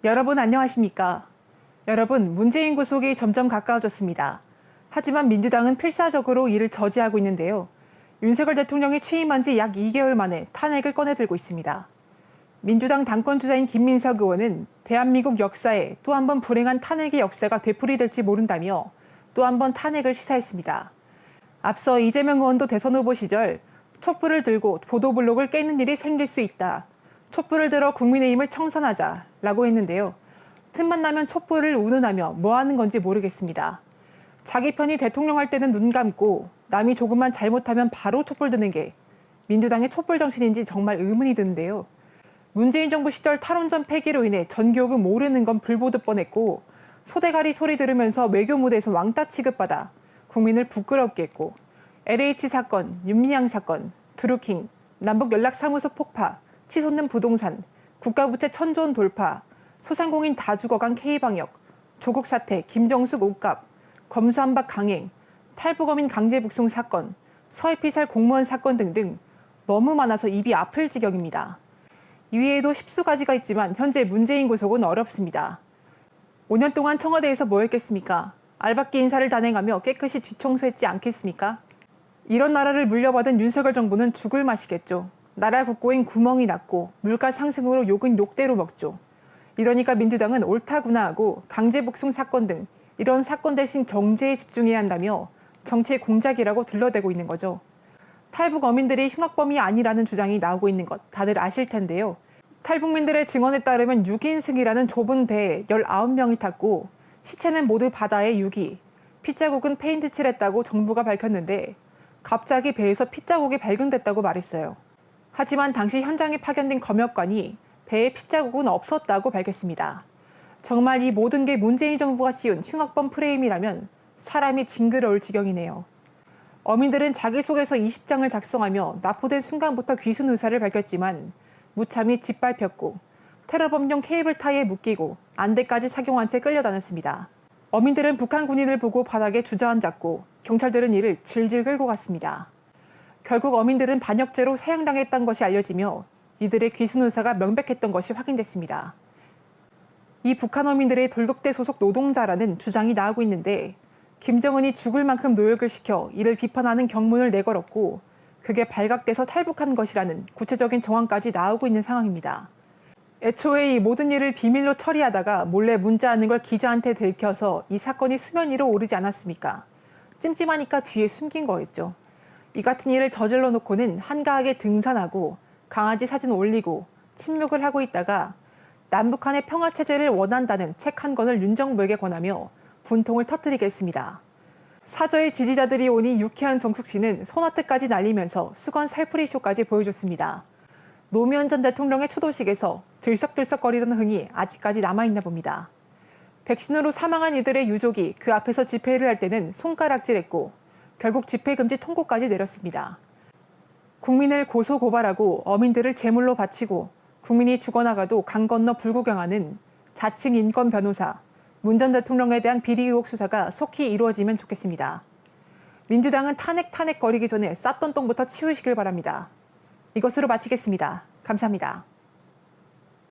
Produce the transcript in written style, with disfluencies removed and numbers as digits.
여러분 안녕하십니까? 여러분, 문재인 구속이 점점 가까워졌습니다. 하지만 민주당은 필사적으로 이를 저지하고 있는데요. 윤석열 대통령이 취임한 지 약 2개월 만에 탄핵을 꺼내들고 있습니다. 민주당 당권 주자인 김민석 의원은 대한민국 역사에 또 한 번 불행한 탄핵의 역사가 되풀이될지 모른다며 또 한 번 탄핵을 시사했습니다. 앞서 이재명 의원도 대선 후보 시절 촛불을 들고 보도블록을 깨는 일이 생길 수 있다. 촛불을 들어 국민의힘을 청산하자라고 했는데요. 틈만 나면 촛불을 운운하며 뭐 하는 건지 모르겠습니다. 자기 편이 대통령 할 때는 눈 감고 남이 조금만 잘못하면 바로 촛불 드는 게 민주당의 촛불 정신인지 정말 의문이 드는데요. 문재인 정부 시절 탈원전 폐기로 인해 전교육은 모르는 건 불보듯 뻔했고 소대가리 소리 들으면서 외교 무대에서 왕따 취급받아 국민을 부끄럽게 했고 LH 사건, 윤미향 사건, 드루킹, 남북연락사무소 폭파, 치솟는 부동산, 국가부채 천조원 돌파, 소상공인 다 죽어간 K방역, 조국 사태, 김정숙 옷값, 검수한박 강행, 탈북어민 강제 북송 사건, 서해피살 공무원 사건 등등 너무 많아서 입이 아플 지경입니다. 이외에도 십수 가지가 있지만 현재 문재인 구속은 어렵습니다. 5년 동안 청와대에서 뭐 했겠습니까? 알박기 인사를 단행하며 깨끗이 뒤청소했지 않겠습니까? 이런 나라를 물려받은 윤석열 정부는 죽을 맛이겠죠. 나라 국고엔 구멍이 났고 물가 상승으로 욕은 욕대로 먹죠. 이러니까 민주당은 옳다구나 하고 강제 북송 사건 등 이런 사건 대신 경제에 집중해야 한다며 정치의 공작이라고 둘러대고 있는 거죠. 탈북 어민들이 흉악범이 아니라는 주장이 나오고 있는 것 다들 아실 텐데요. 탈북민들의 증언에 따르면 6인승이라는 좁은 배에 19명이 탔고 시체는 모두 바다에 유기, 핏자국은 페인트 칠했다고 정부가 밝혔는데 갑자기 배에서 핏자국이 발견됐다고 말했어요. 하지만 당시 현장에 파견된 검역관이 배에 핏자국은 없었다고 밝혔습니다. 정말 이 모든 게 문재인 정부가 씌운 흉악범 프레임이라면 사람이 징그러울 지경이네요. 어민들은 자기소개서 20장을 작성하며 납포된 순간부터 귀순 의사를 밝혔지만 무참히 짓밟혔고 테러범용 케이블타이에 묶이고 안대까지 착용한 채 끌려다녔습니다. 어민들은 북한 군인을 보고 바닥에 주저앉았고 경찰들은 이를 질질 끌고 갔습니다. 결국 어민들은 반역죄로 세양당했던 것이 알려지며 이들의 귀순 의사가 명백했던 것이 확인됐습니다. 이 북한 어민들의 돌격대 소속 노동자라는 주장이 나오고 있는데 김정은이 죽을 만큼 노역을 시켜 이를 비판하는 경문을 내걸었고 그게 발각돼서 탈북한 것이라는 구체적인 정황까지 나오고 있는 상황입니다. 애초에 이 모든 일을 비밀로 처리하다가 몰래 문자하는 걸 기자한테 들켜서 이 사건이 수면 위로 오르지 않았습니까? 찜찜하니까 뒤에 숨긴 거였죠. 이 같은 일을 저질러 놓고는 한가하게 등산하고 강아지 사진 올리고 침묵을 하고 있다가 남북한의 평화체제를 원한다는 책 한 권을 윤 정부에게 권하며 분통을 터뜨리겠습니다. 사저의 지지자들이 오니 유쾌한 정숙 씨는 손아트까지 날리면서 수건 살풀이 쇼까지 보여줬습니다. 노무현 전 대통령의 추도식에서 들썩들썩거리던 흥이 아직까지 남아있나 봅니다. 백신으로 사망한 이들의 유족이 그 앞에서 집회를 할 때는 손가락질했고 결국 집회금지 통고까지 내렸습니다. 국민을 고소고발하고 어민들을 제물로 바치고 국민이 죽어나가도 강 건너 불구경하는 자칭 인권 변호사, 문 전 대통령에 대한 비리 의혹 수사가 속히 이루어지면 좋겠습니다. 민주당은 탄핵 거리기 전에 쌌던 똥부터 치우시길 바랍니다. 이것으로 마치겠습니다. 감사합니다.